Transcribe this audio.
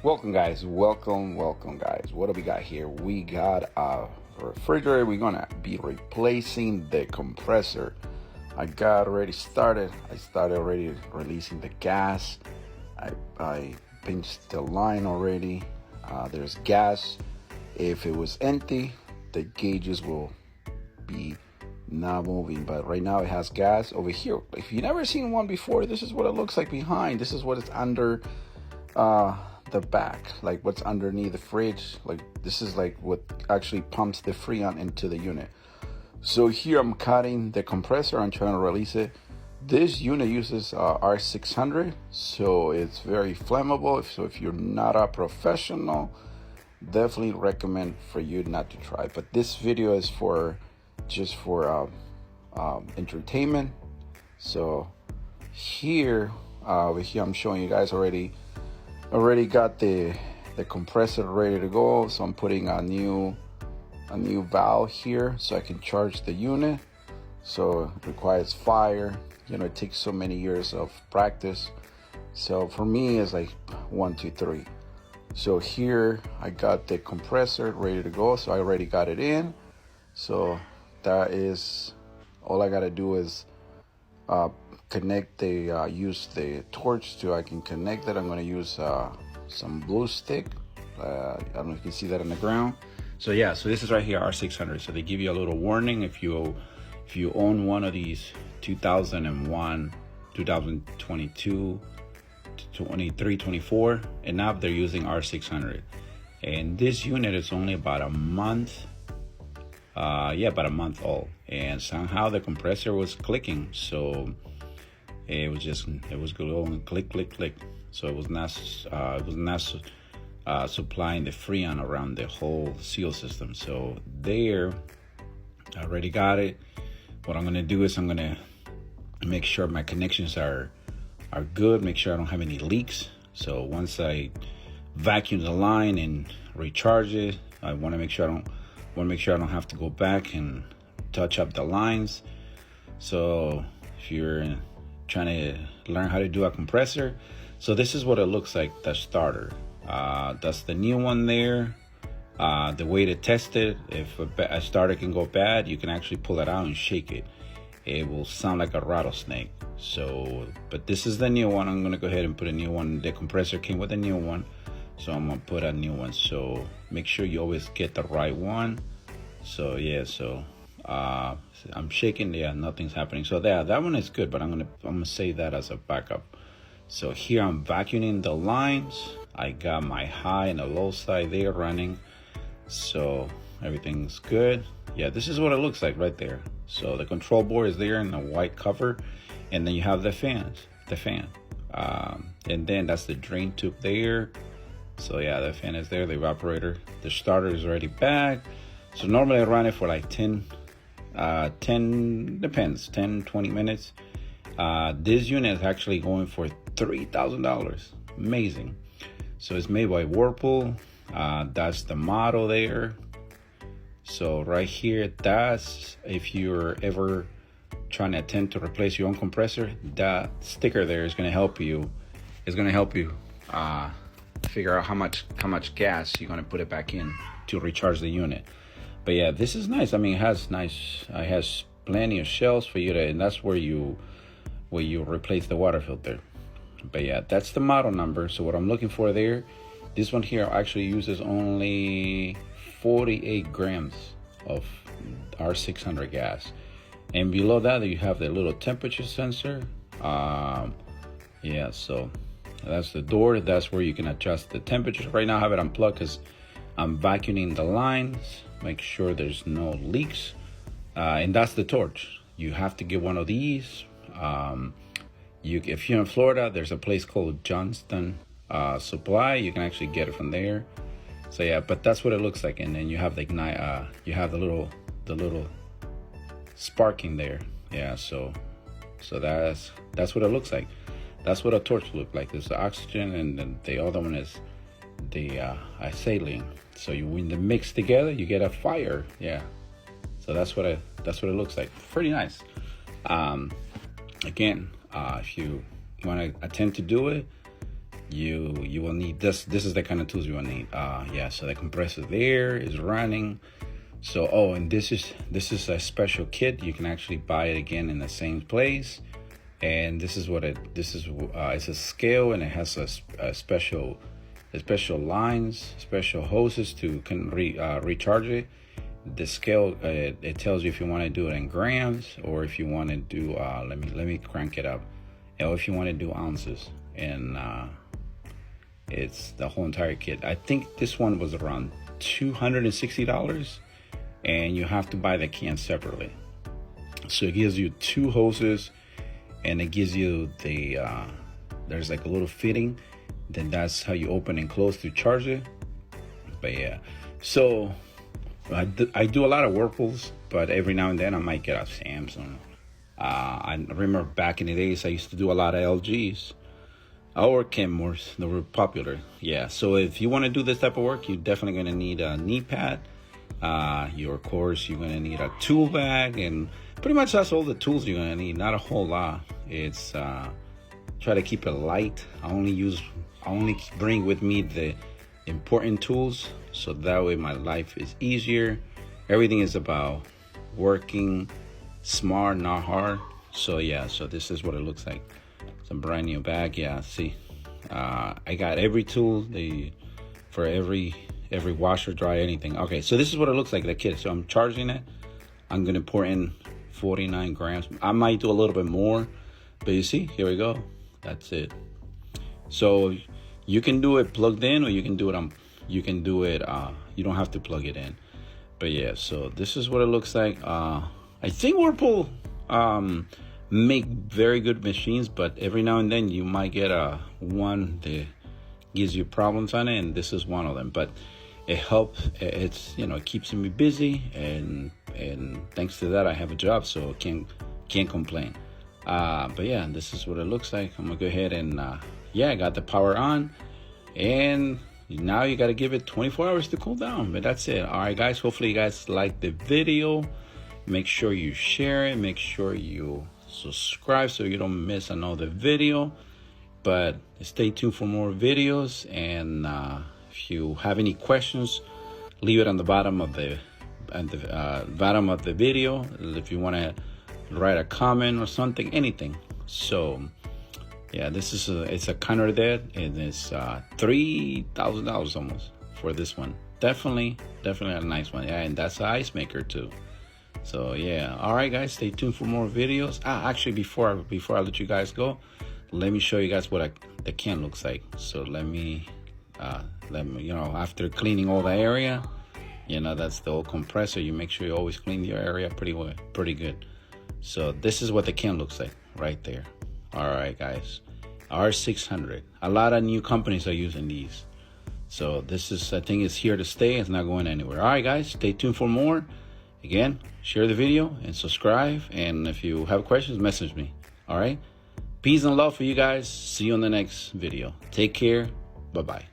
Welcome guys, welcome guys. What do we got here? We got a refrigerator. We're gonna be replacing the compressor. I got already started. I started already releasing the gas. I pinched the line already. There's gas. If it was empty, the gauges will be not moving, but right now it has gas over here. If you've never seen one before, this is what it looks like behind. This is what it's under the back, like what's underneath the fridge. Like this is like what actually pumps the freon into the unit. So here I'm cutting the compressor. I'm trying to release it. This unit uses R600, so it's very flammable. So if you're not a professional, definitely recommend for you not to try. But this video is for just for entertainment. So here over here I'm showing you guys already got the compressor ready to go. So I'm putting a new valve here so I can charge the unit. So it requires fire. You know, it takes so many years of practice. So for me it's like 1, 2, 3. So here I got the compressor ready to go. So I already got it in. So that is all I gotta do is connect the use the torch to I can connect it. I'm going to use some blue stick. I don't know if you can see that on the ground. So yeah, so this is right here, R600. So they give you a little warning if you own one of these 2001, 2022, 23, 24 and up, they're using R600. And this unit is only about a month. About a month old, and somehow the compressor was clicking. So it was going click. So it was not supplying the freon around the whole seal system. So there, I already got it. What I'm gonna do is I'm gonna make sure my connections are good. Make sure I don't have any leaks. So once I vacuum the line and recharge it, I want to make sure I don't have to go back and touch up the lines. So if you're trying to learn how to do a compressor, so this is what it looks like, the starter. That's the new one there. The way to test it, if a starter can go bad, you can actually pull it out and shake it. It will sound like a rattlesnake. So, but this is the new one. I'm gonna go ahead and put a new one. The compressor came with a new one, so I'm gonna put a new one. So make sure you always get the right one. So yeah, so I'm shaking. Yeah, nothing's happening. So that one is good, but I'm gonna save that as a backup. So here I'm vacuuming the lines. I got my high and the low side there running, so everything's good. Yeah, this is what it looks like right there. So the control board is there in the white cover, and then you have the fan, and then that's the drain tube there. So yeah, the fan is there, the evaporator. The starter is already back. So normally I run it for like 10, depends, 10, 20 minutes. This unit is actually going for $3,000. Amazing. So it's made by Whirlpool. That's the model there. So right here, that's if you're ever trying to attempt to replace your own compressor, that sticker there is going to help you. It's going to help you figure out how much gas you're going to put it back in to recharge the unit. But yeah, this is nice. I mean, it has plenty of shells for you to, and that's where you replace the water filter. But yeah, that's the model number. So what I'm looking for there, this one here actually uses only 48 grams of R600 gas. And below that, you have the little temperature sensor. Yeah, so that's the door. That's where you can adjust the temperature. Right now I have it unplugged because I'm vacuuming the lines, make sure there's no leaks. And that's the torch. You have to get one of these. If you're in Florida, there's a place called Johnston Supply. You can actually get it from there. So yeah, but that's what it looks like. And then you have you have the little sparking there. Yeah, so that's what it looks like. That's what a torch looks like. There's the oxygen, and then the other one is the acetylene. So when they mix together, you get a fire. Yeah. So that's what it looks like. Pretty nice. Again, if you want to attempt to do it, you will need this. This is the kind of tools you will need. Yeah, so the compressor there is running. So and this is a special kit. You can actually buy it again in the same place. And this is what it's a scale, and it has a special lines, special hoses to recharge it. The scale, it tells you if you want to do it in grams, or if you want to do let me crank it up, or if you want to do ounces. And it's the whole entire kit. I think this one was around $260, and you have to buy the can separately. So it gives you 2 hoses, and it gives you the there's like a little fitting. Then that's how you open and close to charge it. But yeah, so I do a lot of Whirlpools, but every now and then I might get a Samsung. I remember back in the days I used to do a lot of LGs or Kenmores. They were popular. Yeah, so if you want to do this type of work, you're definitely going to need a knee pad. Of course, you're going to need a tool bag, and pretty much that's all the tools you're going to need. Not a whole lot. It's try to keep it light. I only bring with me the important tools, so that way my life is easier. Everything is about working smart, not hard. So yeah, so this is what it looks like. It's a brand new bag. Yeah, see, I got every tool for every washer, dry, anything. Okay, so this is what it looks like, the kit. So I'm charging it. I'm gonna pour in 49 grams. I might do a little bit more, but you see, here we go. That's it. So you can do it plugged in, or you can do it you don't have to plug it in. But yeah, so this is what it looks like. I think Whirlpool make very good machines, but every now and then you might get one that gives you problems on it, and this is one of them. But it helps. It's, it keeps me busy, and thanks to that I have a job, so can't complain. But yeah, this is what it looks like. I'm gonna go ahead and I got the power on, and now you got to give it 24 hours to cool down. But that's it. All right, guys, hopefully you guys like the video. Make sure you share it. Make sure you subscribe so you don't miss another video. But stay tuned for more videos, and if you have any questions, leave it on the bottom of the video. If you want to write a comment or something, anything. So yeah, it's a counter there, and it's $3,000 almost for this one. Definitely a nice one. Yeah, and that's an ice maker too. So yeah, all right, guys, stay tuned for more videos. Actually, before I let you guys go, let me show you guys what the can looks like. So let me after cleaning all the area, that's the old compressor. You make sure you always clean your area pretty good. So this is what the can looks like right there. All right, guys, R600. A lot of new companies are using these. So I think it's here to stay. It's not going anywhere. All right, guys, stay tuned for more. Again, share the video and subscribe. And if you have questions, message me. All right. Peace and love for you guys. See you on the next video. Take care. Bye-bye.